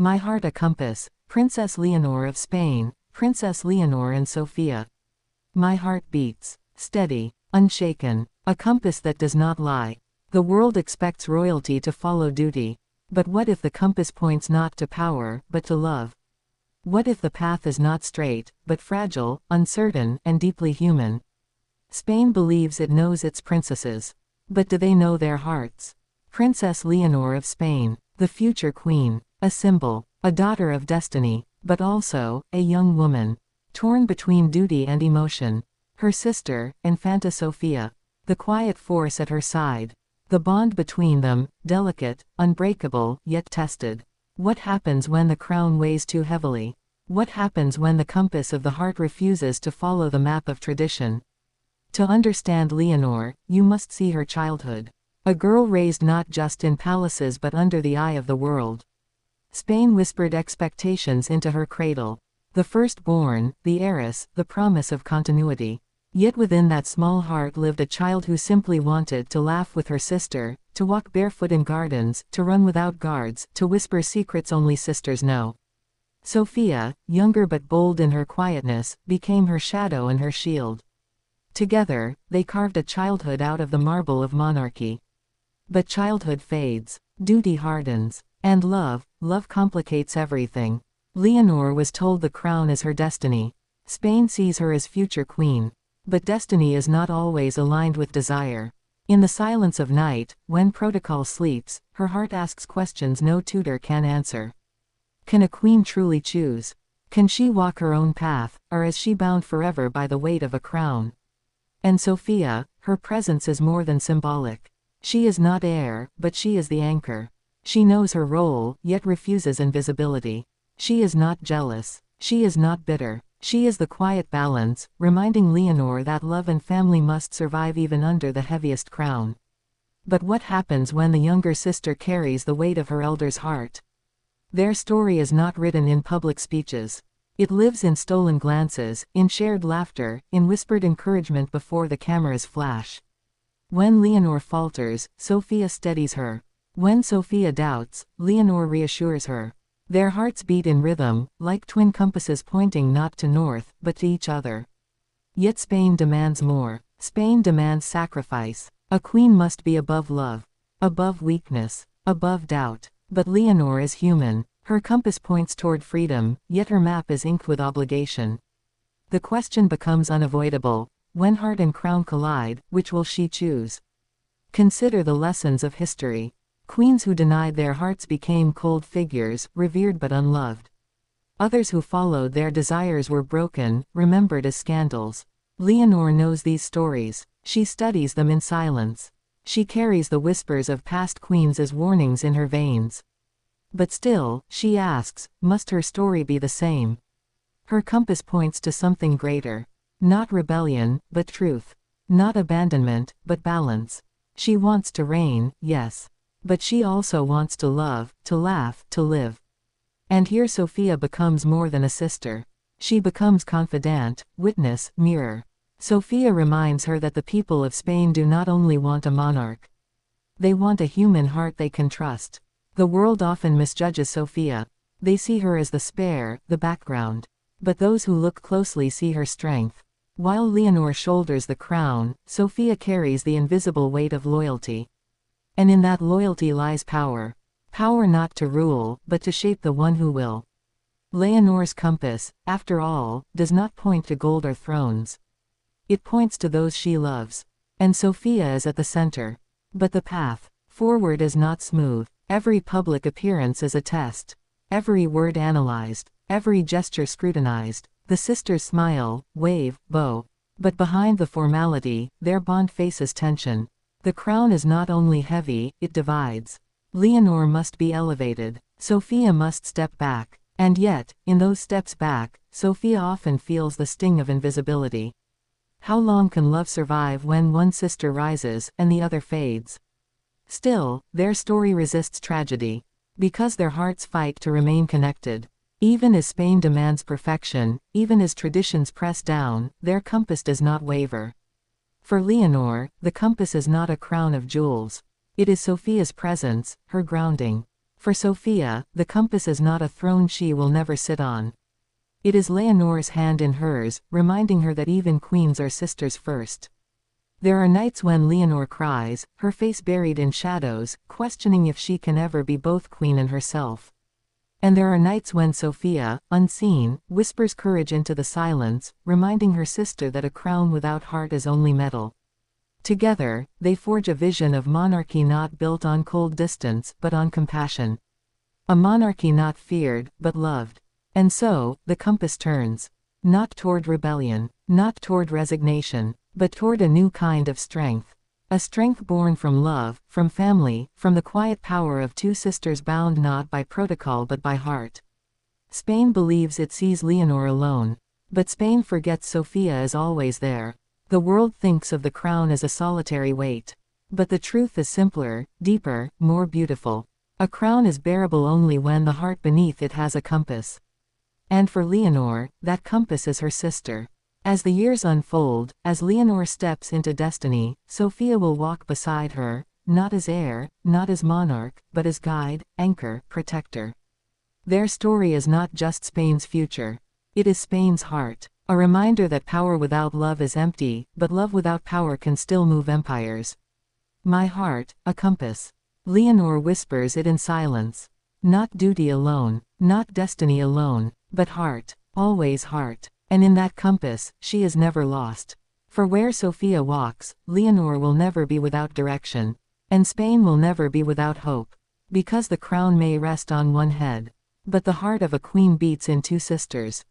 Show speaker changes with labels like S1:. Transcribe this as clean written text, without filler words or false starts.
S1: My heart a compass, Princess Leonor of Spain, Princess Leonor and Sofía. My heart beats, steady, unshaken, a compass that does not lie. The world expects royalty to follow duty. But what if the compass points not to power, but to love? What if the path is not straight, but fragile, uncertain, and deeply human? Spain believes it knows its princesses. But do they know their hearts? Princess Leonor of Spain, the future queen, a symbol, a daughter of destiny, but also, a young woman, torn between duty and emotion. Her sister, Infanta Sofía, the quiet force at her side. The bond between them, delicate, unbreakable, yet tested. What happens when the crown weighs too heavily? What happens when the compass of the heart refuses to follow the map of tradition? To understand Leonor, you must see her childhood. A girl raised not just in palaces but under the eye of the world. Spain whispered expectations into her cradle. The firstborn, the heiress, the promise of continuity. Yet within that small heart lived a child who simply wanted to laugh with her sister, to walk barefoot in gardens, to run without guards, to whisper secrets only sisters know. Sofía, younger but bold in her quietness, became her shadow and her shield. Together, they carved a childhood out of the marble of monarchy. But childhood fades, duty hardens, and love complicates everything. Leonor was told the crown is her destiny. Spain sees her as future queen. But destiny is not always aligned with desire. In the silence of night, when protocol sleeps, her heart asks questions no tutor can answer. Can a queen truly choose? Can she walk her own path, or is she bound forever by the weight of a crown? And Sofía, her presence is more than symbolic. She is not heir, but she is the anchor. She knows her role, yet refuses invisibility. She is not jealous. She is not bitter. She is the quiet balance, reminding Leonor that love and family must survive even under the heaviest crown. But what happens when the younger sister carries the weight of her elder's heart? Their story is not written in public speeches. It lives in stolen glances, in shared laughter, in whispered encouragement before the cameras flash. When Leonor falters, Sofía steadies her. When Sofía doubts, Leonor reassures her. Their hearts beat in rhythm, like twin compasses pointing not to north, but to each other. Yet Spain demands more. Spain demands sacrifice. A queen must be above love, above weakness, above doubt. But Leonor is human. Her compass points toward freedom, yet her map is inked with obligation. The question becomes unavoidable. When heart and crown collide, which will she choose? Consider the lessons of history. Queens who denied their hearts became cold figures, revered but unloved. Others who followed their desires were broken, remembered as scandals. Leonor knows these stories. She studies them in silence. She carries the whispers of past queens as warnings in her veins. But still, she asks, must her story be the same? Her compass points to something greater. Not rebellion, but truth. Not abandonment, but balance. She wants to reign, yes. But she also wants to love, to laugh, to live. And here Sofía becomes more than a sister. She becomes confidant, witness, mirror. Sofía reminds her that the people of Spain do not only want a monarch. They want a human heart they can trust. The world often misjudges Sofía. They see her as the spare, the background. But those who look closely see her strength. While Leonor shoulders the crown, Sofía carries the invisible weight of loyalty. And in that loyalty lies power. Power not to rule, but to shape the one who will. Leonor's compass, after all, does not point to gold or thrones. It points to those she loves. And Sofía is at the center. But the path forward is not smooth. Every public appearance is a test. Every word analyzed. Every gesture scrutinized. The sisters smile, wave, bow. But behind the formality, their bond faces tension. The crown is not only heavy, it divides. Leonor must be elevated. Sofía must step back. And yet, in those steps back, Sofía often feels the sting of invisibility. How long can love survive when one sister rises, and the other fades? Still, their story resists tragedy. Because their hearts fight to remain connected. Even as Spain demands perfection, even as traditions press down, their compass does not waver. For Leonor, the compass is not a crown of jewels. It is Sofía's presence, her grounding. For Sofía, the compass is not a throne she will never sit on. It is Leonor's hand in hers, reminding her that even queens are sisters first. There are nights when Leonor cries, her face buried in shadows, questioning if she can ever be both queen and herself. And there are nights when Sofía, unseen, whispers courage into the silence, reminding her sister that a crown without heart is only metal. Together, they forge a vision of monarchy not built on cold distance, but on compassion. A monarchy not feared, but loved. And so, the compass turns. Not toward rebellion, not toward resignation, but toward a new kind of strength. A strength born from love, from family, from the quiet power of two sisters bound not by protocol but by heart. Spain believes it sees Leonor alone. But Spain forgets Sofía is always there. The world thinks of the crown as a solitary weight. But the truth is simpler, deeper, more beautiful. A crown is bearable only when the heart beneath it has a compass. And for Leonor, that compass is her sister. As the years unfold, as Leonor steps into destiny, Sofía will walk beside her, not as heir, not as monarch, but as guide, anchor, protector. Their story is not just Spain's future. It is Spain's heart. A reminder that power without love is empty, but love without power can still move empires. My heart, a compass. Leonor whispers it in silence. Not duty alone, not destiny alone, but heart, always heart. And in that compass, she is never lost. For where Sofía walks, Leonor will never be without direction. And Spain will never be without hope. Because the crown may rest on one head. But the heart of a queen beats in two sisters.